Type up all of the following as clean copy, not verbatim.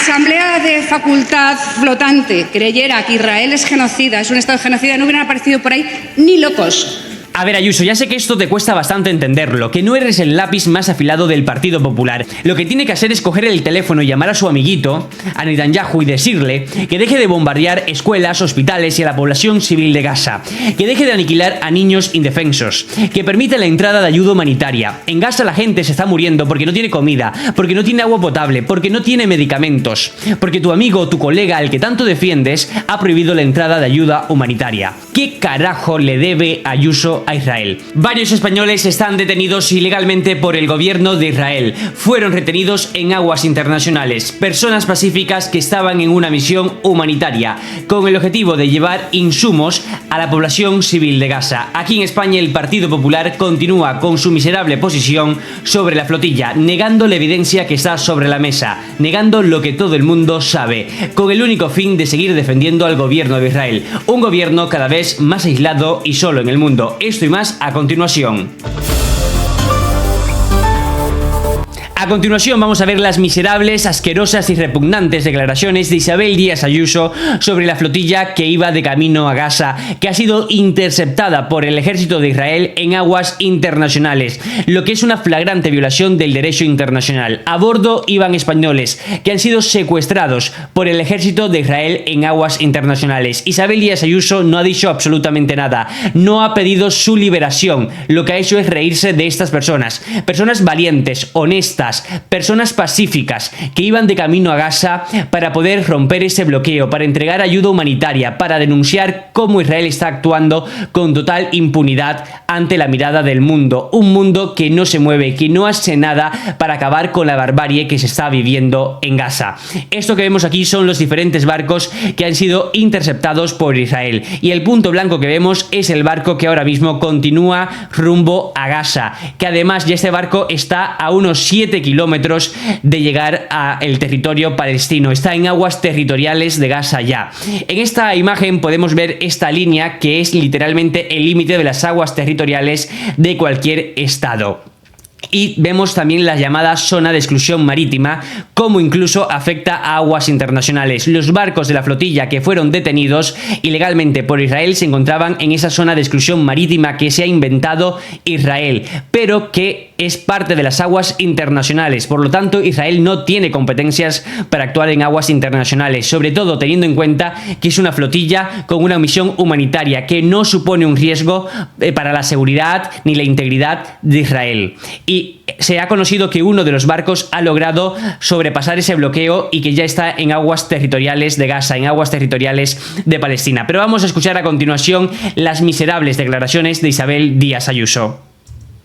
Asamblea de Facultad Flotante creyera que Israel es genocida, es un Estado genocida, no hubieran aparecido por ahí ni locos. A ver, Ayuso, ya sé que esto te cuesta bastante entenderlo, que no eres el lápiz más afilado del Partido Popular. Lo que tiene que hacer es coger el teléfono y llamar a su amiguito, a Netanyahu, y decirle que deje de bombardear escuelas, hospitales y a la población civil de Gaza, que deje de aniquilar a niños indefensos, que permita la entrada de ayuda humanitaria. En Gaza la gente se está muriendo porque no tiene comida, porque no tiene agua potable, porque no tiene medicamentos, porque tu amigo o tu colega al que tanto defiendes ha prohibido la entrada de ayuda humanitaria. ¿Qué carajo le debe Ayuso a Israel? Varios españoles están detenidos ilegalmente por el gobierno de Israel. Fueron retenidos en aguas internacionales. Personas pacíficas que estaban en una misión humanitaria con el objetivo de llevar insumos a la población civil de Gaza. Aquí en España el Partido Popular continúa con su miserable posición sobre la flotilla, negando la evidencia que está sobre la mesa, negando lo que todo el mundo sabe, con el único fin de seguir defendiendo al gobierno de Israel. Un gobierno cada vez más aislado y solo en el mundo. Esto y más a continuación. A continuación vamos a ver las miserables, asquerosas y repugnantes declaraciones de Isabel Díaz Ayuso sobre la flotilla que iba de camino a Gaza, que ha sido interceptada por el ejército de Israel en aguas internacionales, lo que es una flagrante violación del derecho internacional. A bordo iban españoles que han sido secuestrados por el ejército de Israel en aguas internacionales. Isabel Díaz Ayuso no ha dicho absolutamente nada, no ha pedido su liberación, lo que ha hecho es reírse de estas personas valientes, honestas, personas pacíficas que iban de camino a Gaza para poder romper ese bloqueo, para entregar ayuda humanitaria, para denunciar cómo Israel está actuando con total impunidad ante la mirada del mundo. Un mundo que no se mueve, que no hace nada para acabar con la barbarie que se está viviendo en Gaza. Esto que vemos aquí son los diferentes barcos que han sido interceptados por Israel. Y el punto blanco que vemos es el barco que ahora mismo continúa rumbo a Gaza, que además ya este barco está a unos 7 kilómetros de llegar al territorio palestino. Está en aguas territoriales de Gaza ya. En esta imagen podemos ver esta línea que es literalmente el límite de las aguas territoriales de cualquier estado. Y vemos también la llamada zona de exclusión marítima, cómo incluso afecta a aguas internacionales. Los barcos de la flotilla que fueron detenidos ilegalmente por Israel se encontraban en esa zona de exclusión marítima que se ha inventado Israel, pero que es parte de las aguas internacionales. Por lo tanto, Israel no tiene competencias para actuar en aguas internacionales, sobre todo teniendo en cuenta que es una flotilla con una misión humanitaria que no supone un riesgo para la seguridad ni la integridad de Israel. Y se ha conocido que uno de los barcos ha logrado sobrepasar ese bloqueo y que ya está en aguas territoriales de Gaza, en aguas territoriales de Palestina. Pero vamos a escuchar a continuación las miserables declaraciones de Isabel Díaz Ayuso.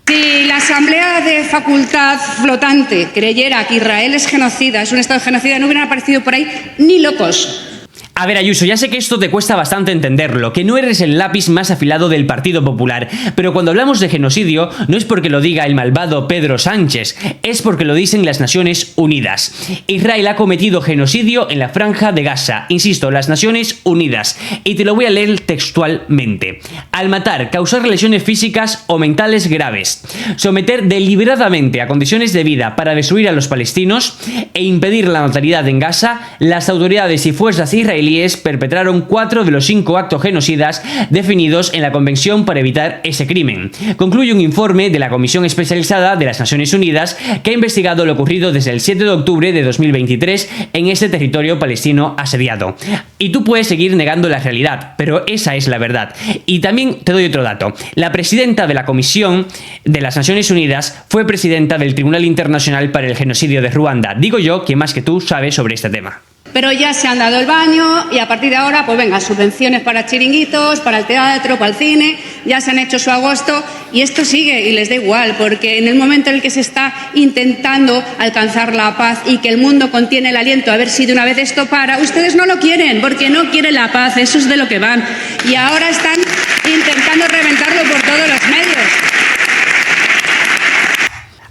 Si la Asamblea de Facultad Flotante creyera que Israel es genocida, es un Estado genocida, no hubieran aparecido por ahí ni locos. A ver, Ayuso, ya sé que esto te cuesta bastante entenderlo, que no eres el lápiz más afilado del Partido Popular, pero cuando hablamos de genocidio no es porque lo diga el malvado Pedro Sánchez, es porque lo dicen las Naciones Unidas. Israel ha cometido genocidio en la Franja de Gaza, insisto, las Naciones Unidas, y te lo voy a leer textualmente. Al matar, causar lesiones físicas o mentales graves, someter deliberadamente a condiciones de vida para destruir a los palestinos e impedir la natalidad en Gaza, las autoridades y fuerzas israelíes perpetraron 4 de los 5 actos genocidas definidos en la Convención para evitar ese crimen. Concluye un informe de la Comisión Especializada de las Naciones Unidas que ha investigado lo ocurrido desde el 7 de octubre de 2023 en ese territorio palestino asediado. Y tú puedes seguir negando la realidad, pero esa es la verdad. Y también te doy otro dato. La presidenta de la Comisión de las Naciones Unidas fue presidenta del Tribunal Internacional para el Genocidio de Ruanda. Digo yo que más que tú sabes sobre este tema. Pero ya se han dado el baño y a partir de ahora, pues venga, subvenciones para chiringuitos, para el teatro, para el cine, ya se han hecho su agosto y esto sigue y les da igual, porque en el momento en el que se está intentando alcanzar la paz y que el mundo contiene el aliento a ver si de una vez esto para, ustedes no lo quieren, porque no quieren la paz, eso es de lo que van. Y ahora están intentando reventarlo por todos los medios.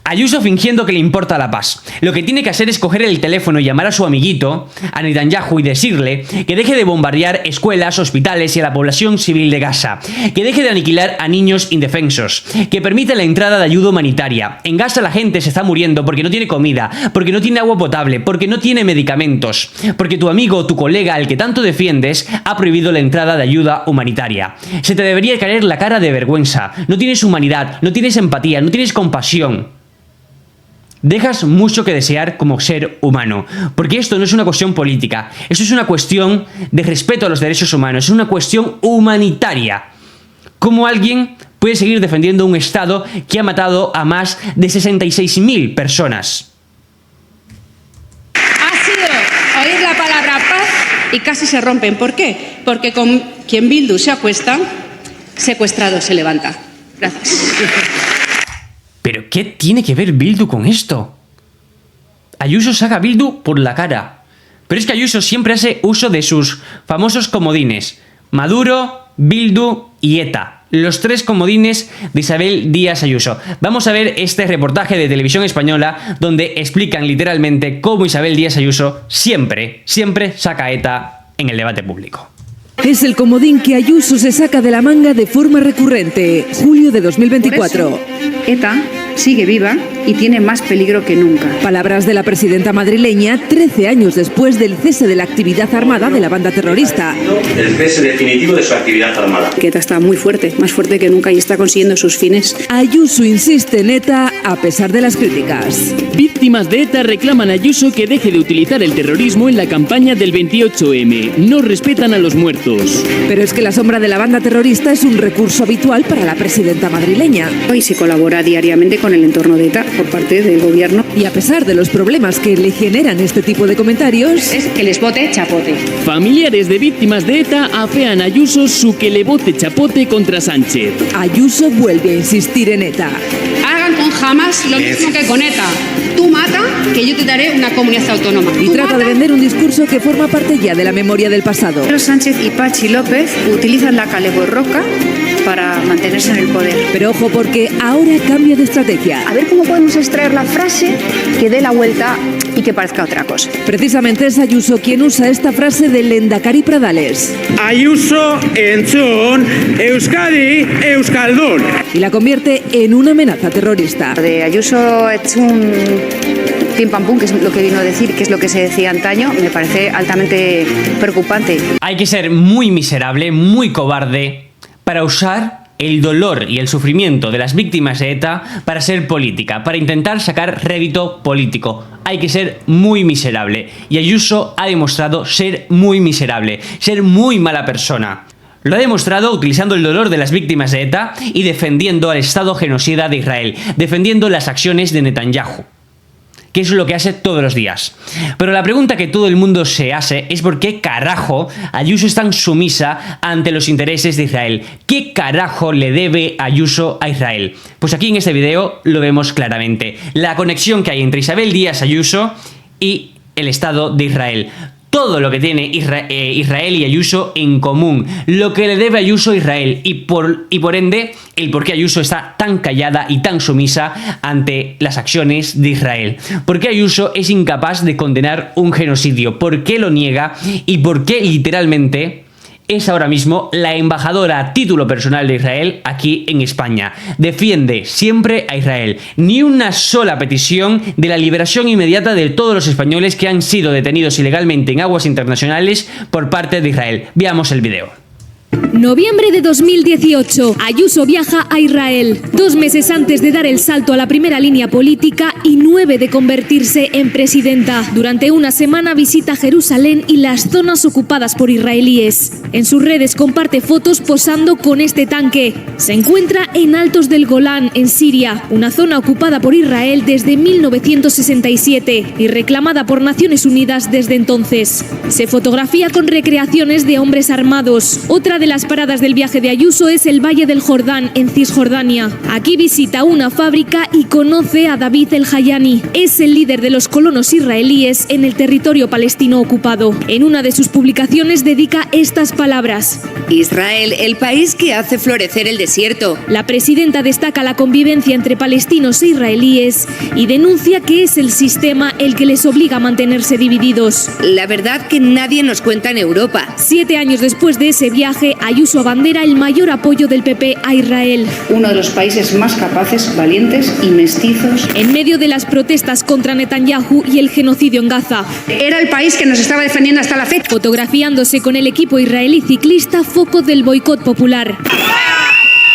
Ayuso fingiendo que le importa la paz. Lo que tiene que hacer es coger el teléfono y llamar a su amiguito, a Netanyahu, y decirle que deje de bombardear escuelas, hospitales y a la población civil de Gaza, que deje de aniquilar a niños indefensos, que permita la entrada de ayuda humanitaria. En Gaza la gente se está muriendo porque no tiene comida, porque no tiene agua potable, porque no tiene medicamentos, porque tu amigo o tu colega al que tanto defiendes ha prohibido la entrada de ayuda humanitaria. Se te debería caer la cara de vergüenza. No tienes humanidad, no tienes empatía, no tienes compasión. Dejas mucho que desear como ser humano, porque esto no es una cuestión política, esto es una cuestión de respeto a los derechos humanos, es una cuestión humanitaria. ¿Cómo alguien puede seguir defendiendo un Estado que ha matado a más de 66.000 personas? Ha sido oír la palabra paz y casi se rompen. ¿Por qué? Porque con quien Bildu se acuesta, secuestrado se levanta. Gracias. ¿Pero qué tiene que ver Bildu con esto? Ayuso saca a Bildu por la cara. Pero es que Ayuso siempre hace uso de sus famosos comodines. Maduro, Bildu y ETA. Los tres comodines de Isabel Díaz Ayuso. Vamos a ver este reportaje de Televisión Española donde explican literalmente cómo Isabel Díaz Ayuso siempre saca a ETA en el debate público. Es el comodín que Ayuso se saca de la manga de forma recurrente. Julio de 2024. Por eso, ETA sigue viva y tiene más peligro que nunca. Palabras de la presidenta madrileña 13 años después del cese de la actividad armada de la banda terrorista. El cese definitivo de su actividad armada. Que ETA está muy fuerte, más fuerte que nunca y está consiguiendo sus fines. Ayuso insiste en ETA a pesar de las críticas. Víctimas de ETA reclaman a Ayuso que deje de utilizar el terrorismo en la campaña del 28M. No respetan a los muertos. Pero es que la sombra de la banda terrorista es un recurso habitual para la presidenta madrileña. Y se colabora diariamente con el entorno de ETA por parte del gobierno. Y a pesar de los problemas que le generan este tipo de comentarios, Es que les bote chapote. Familiares de víctimas de ETA afean a Ayuso su que le bote chapote contra Sánchez. Ayuso vuelve a insistir en ETA. Hagan con Hamas lo mismo que con ETA. Tú mata, que yo te daré una comunidad autónoma. Y Tú trata de mata, vender un discurso que forma parte ya de la memoria del pasado. Pedro Sánchez y Pachi López utilizan la kale borroka para mantenerse en el poder. Pero ojo, porque ahora cambia de estrategia. A ver cómo podemos extraer la frase que dé la vuelta y que parezca otra cosa. Precisamente es Ayuso quien usa esta frase del Lehendakari Pradales. Ayuso entzun, Euskadi euskaldun. Y la convierte en una amenaza terrorista. Lo de Ayuso es un pim pam pum, que es lo que vino a decir, que es lo que se decía antaño, me parece altamente preocupante. Hay que ser muy miserable, muy cobarde para usar el dolor y el sufrimiento de las víctimas de ETA para ser política, para intentar sacar rédito político. Hay que ser muy miserable. Y Ayuso ha demostrado ser muy miserable, ser muy mala persona. Lo ha demostrado utilizando el dolor de las víctimas de ETA y defendiendo al Estado genocida de Israel, defendiendo las acciones de Netanyahu, que es lo que hace todos los días. Pero la pregunta que todo el mundo se hace es por qué carajo Ayuso es tan sumisa ante los intereses de Israel. ¿Qué carajo le debe Ayuso a Israel? Pues aquí en este video lo vemos claramente. La conexión que hay entre Isabel Díaz Ayuso y el Estado de Israel. Todo lo que tiene Israel y Ayuso en común, lo que le debe Ayuso a Israel y por ende el por qué Ayuso está tan callada y tan sumisa ante las acciones de Israel. ¿Por qué Ayuso es incapaz de condenar un genocidio? ¿Por qué lo niega? ¿Y por qué literalmente es ahora mismo la embajadora a título personal de Israel aquí en España? Defiende siempre a Israel. Ni una sola petición de la liberación inmediata de todos los españoles que han sido detenidos ilegalmente en aguas internacionales por parte de Israel. Veamos el video. Noviembre de 2018. Ayuso viaja a Israel. 2 meses antes de dar el salto a la primera línea política y 9 de convertirse en presidenta. Durante una semana visita Jerusalén y las zonas ocupadas por israelíes. En sus redes comparte fotos posando con este tanque. Se encuentra en Altos del Golán, en Siria, una zona ocupada por Israel desde 1967 y reclamada por Naciones Unidas desde entonces. Se fotografía con recreaciones de hombres armados. Otra de las paradas del viaje de Ayuso es el Valle del Jordán, en Cisjordania. Aquí visita una fábrica y conoce a David El Hayani. Es el líder de los colonos israelíes en el territorio palestino ocupado. En una de sus publicaciones dedica estas palabras: Israel, el país que hace florecer el desierto. La presidenta destaca la convivencia entre palestinos e israelíes y denuncia que es el sistema el que les obliga a mantenerse divididos. La verdad que nadie nos cuenta en Europa. 7 años después de ese viaje, Ayuso abandera el mayor apoyo del PP a Israel. Uno de los países más capaces, valientes y mestizos. En medio de las protestas contra Netanyahu y el genocidio en Gaza. Era el país que nos estaba defendiendo hasta la fecha. Fotografiándose con el equipo israelí ciclista, foco del boicot popular.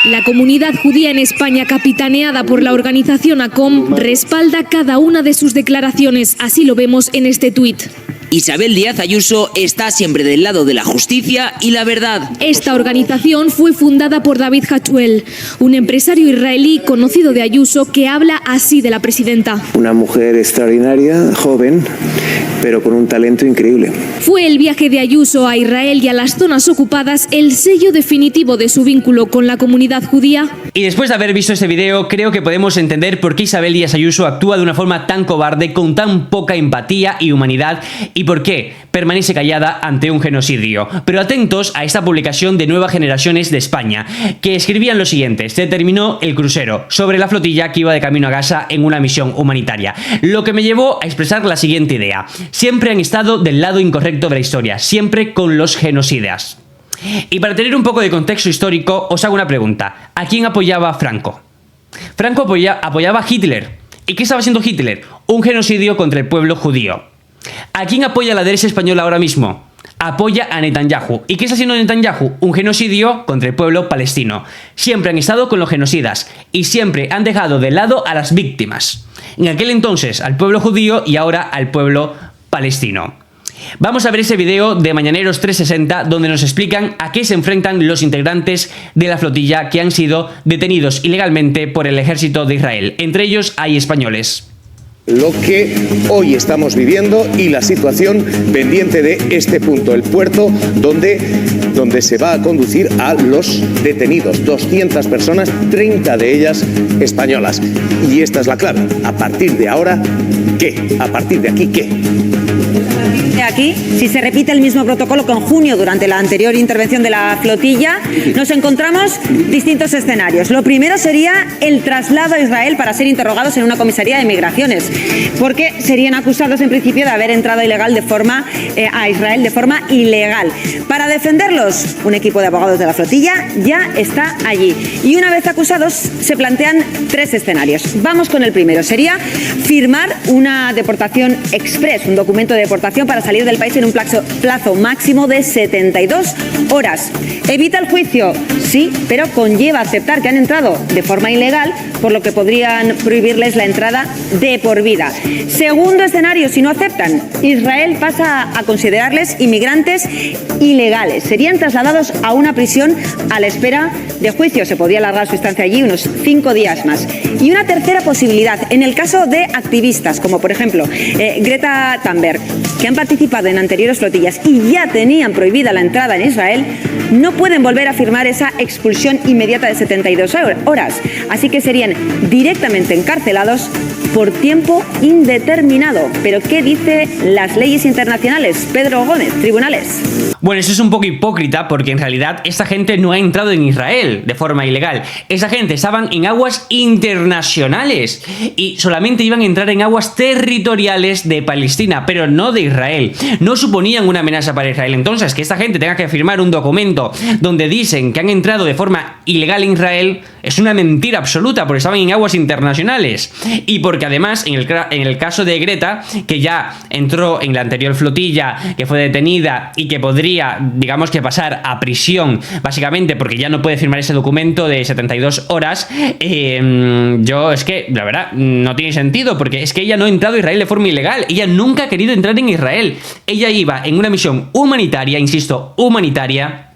La comunidad judía en España, capitaneada por la organización ACOM, respalda cada una de sus declaraciones. Así lo vemos en este tuit. Isabel Díaz Ayuso está siempre del lado de la justicia y la verdad. Esta organización fue fundada por David Hachuel, un empresario israelí conocido de Ayuso que habla así de la presidenta. Una mujer extraordinaria, joven, pero con un talento increíble. Fue el viaje de Ayuso a Israel y a las zonas ocupadas el sello definitivo de su vínculo con la comunidad judía. Y después de haber visto este video, creo que podemos entender por qué Isabel Díaz Ayuso actúa de una forma tan cobarde, con tan poca empatía y humanidad, y por qué permanece callada ante un genocidio. Pero atentos a esta publicación de Nuevas Generaciones de España, que escribían lo siguiente: se terminó el crucero, sobre la flotilla que iba de camino a Gaza en una misión humanitaria. Lo que me llevó a expresar la siguiente idea: siempre han estado del lado incorrecto de la historia, siempre con los genocidas. Y para tener un poco de contexto histórico, os hago una pregunta: ¿a quién apoyaba Franco? Franco apoyaba a Hitler. ¿Y qué estaba haciendo Hitler? Un genocidio contra el pueblo judío. ¿A quién apoya la derecha española ahora mismo? Apoya a Netanyahu. ¿Y qué está haciendo Netanyahu? Un genocidio contra el pueblo palestino. Siempre han estado con los genocidas y siempre han dejado de lado a las víctimas. En aquel entonces al pueblo judío y ahora al pueblo palestino. Vamos a ver ese video de Mañaneros 360 donde nos explican a qué se enfrentan los integrantes de la flotilla que han sido detenidos ilegalmente por el ejército de Israel. Entre ellos hay españoles. Lo que hoy estamos viviendo y la situación pendiente de este punto, el puerto donde se va a conducir a los detenidos, 200 personas, 30 de ellas españolas. Y esta es la clave. A partir de ahora, ¿qué? A partir de aquí, ¿qué? De aquí, si se repite el mismo protocolo que en junio durante la anterior intervención de la flotilla, nos encontramos distintos escenarios. Lo primero sería el traslado a Israel para ser interrogados en una comisaría de migraciones, porque serían acusados en principio de haber entrado a Israel de forma ilegal. Para defenderlos, un equipo de abogados de la flotilla ya está allí. Y una vez acusados, se plantean 3 escenarios. Vamos con el primero. Sería firmar una deportación express, un documento de deportación para salir del país en un plazo máximo de 72 horas. ¿Evita el juicio? Sí, pero conlleva aceptar que han entrado de forma ilegal, por lo que podrían prohibirles la entrada de por vida. Segundo escenario: si no aceptan, Israel pasa a considerarles inmigrantes ilegales. Serían trasladados a una prisión a la espera de juicio. Se podría alargar su estancia allí unos 5 días más. Y una tercera posibilidad, en el caso de activistas, como por ejemplo Greta Thunberg, que han participado en anteriores flotillas y ya tenían prohibida la entrada en Israel, no pueden volver a firmar esa expulsión inmediata de 72 horas. Así que serían directamente encarcelados por tiempo indeterminado. ¿Pero qué dicen las leyes internacionales? Pedro Gómez, tribunales. Bueno, eso es un poco hipócrita porque en realidad esta gente no ha entrado en Israel de forma ilegal. Esa gente estaban en aguas internacionales y solamente iban a entrar en aguas territoriales de Palestina, pero no de Israel. No suponían una amenaza para Israel. Entonces, que esta gente tenga que firmar un documento donde dicen que han entrado de forma ilegal en Israel es una mentira absoluta, porque estaban en aguas internacionales. Y porque además, en el caso de Greta, que ya entró en la anterior flotilla, que fue detenida y que podría, digamos, que pasar a prisión, básicamente porque ya no puede firmar ese documento de 72 horas, yo es que, la verdad, no tiene sentido, porque es que ella no ha entrado a Israel de forma ilegal. Ella nunca ha querido entrar en Israel. Ella iba en una misión humanitaria, insisto, humanitaria,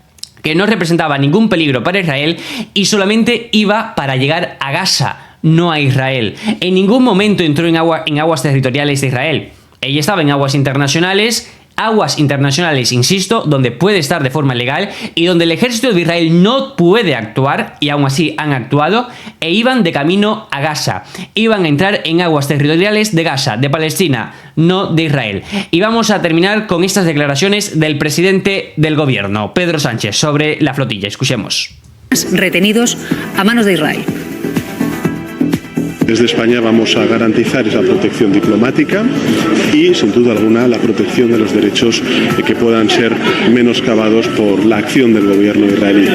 que no representaba ningún peligro para Israel y solamente iba para llegar a Gaza, no a Israel. En ningún momento entró en aguas territoriales de Israel. Ella estaba en aguas internacionales aguas internacionales, insisto, donde puede estar de forma legal y donde el ejército de Israel no puede actuar, y aún así han actuado, e iban de camino a Gaza. Iban a entrar en aguas territoriales de Gaza, de Palestina, no de Israel. Y vamos a terminar con estas declaraciones del presidente del gobierno, Pedro Sánchez, sobre la flotilla. Escuchemos. Retenidos a manos de Israel. Desde España vamos a garantizar esa protección diplomática y, sin duda alguna, la protección de los derechos que puedan ser menoscabados por la acción del gobierno israelí.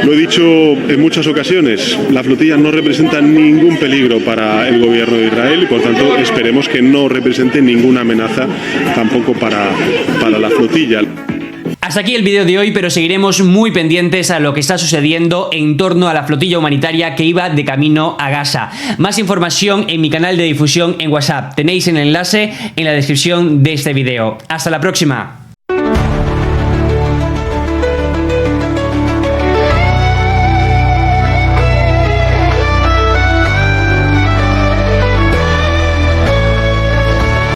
Lo he dicho en muchas ocasiones, la flotilla no representa ningún peligro para el gobierno de Israel y, por tanto, esperemos que no represente ninguna amenaza tampoco para la flotilla. Hasta aquí el vídeo de hoy, pero seguiremos muy pendientes a lo que está sucediendo en torno a la flotilla humanitaria que iba de camino a Gaza. Más información en mi canal de difusión en WhatsApp. Tenéis el enlace en la descripción de este vídeo. Hasta la próxima.